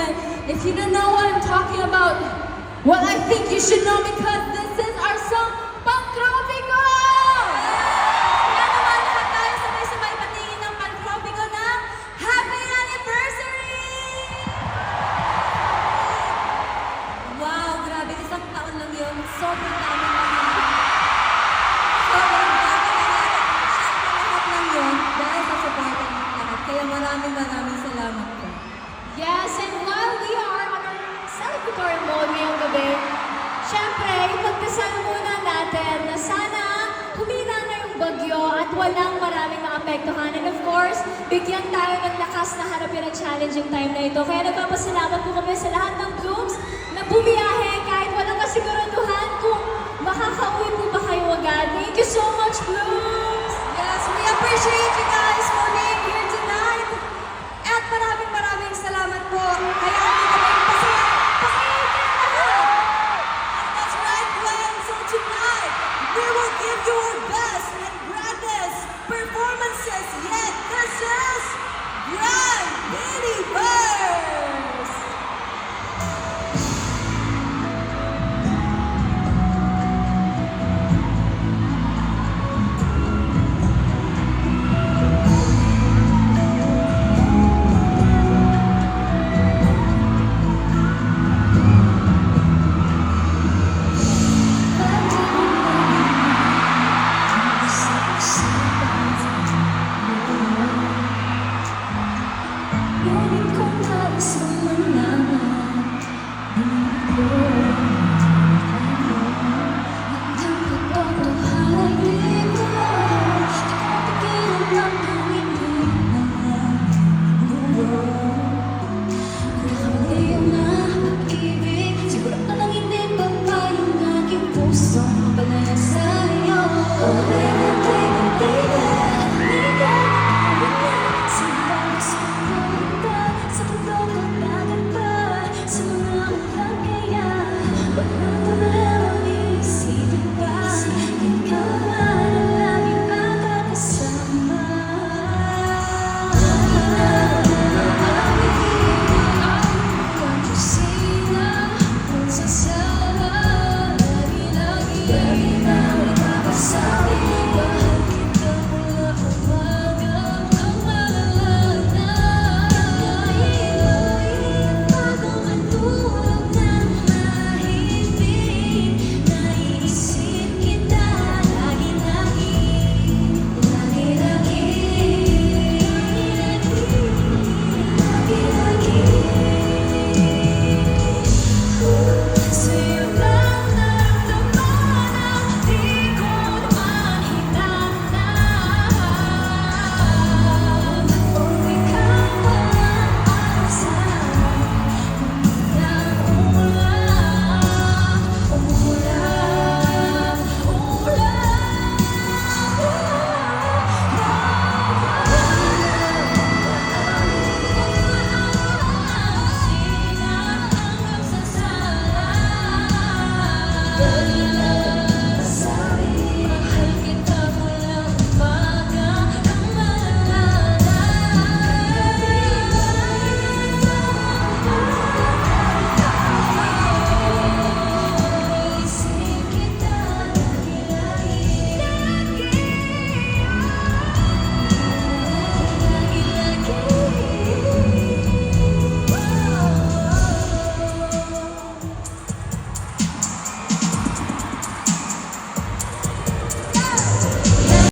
again. If you don't know what I'm talking about, well, I think you should know because this is our song, Pangtropico! Kaya naman lahat tayo sabay-sabay patingin ng Pangtropico na Happy Anniversary! Wow, grabe, isang taon lang yun. Sobrang dami lang yun. Sobrang dami lang yun. Siyempre, lahat lang yun dahil sa support ng lahat. Kaya maraming salamat po. Yes, and while we are on our celebratory mode ngayong gabi, syempre, ipagdasal muna natin na sana humina na yung bagyo at walang maraming maapektuhan. And of course, bigyan tayo ng lakas na harapin ang challenging time na ito. Kaya nagpapasalamat po kami sa lahat ng Blooms na bumiyahe kahit walang kasiguraduhan kung makakauwi po ba kayo agad. Thank you so much, Blooms! Yes, we appreciate you guys for being here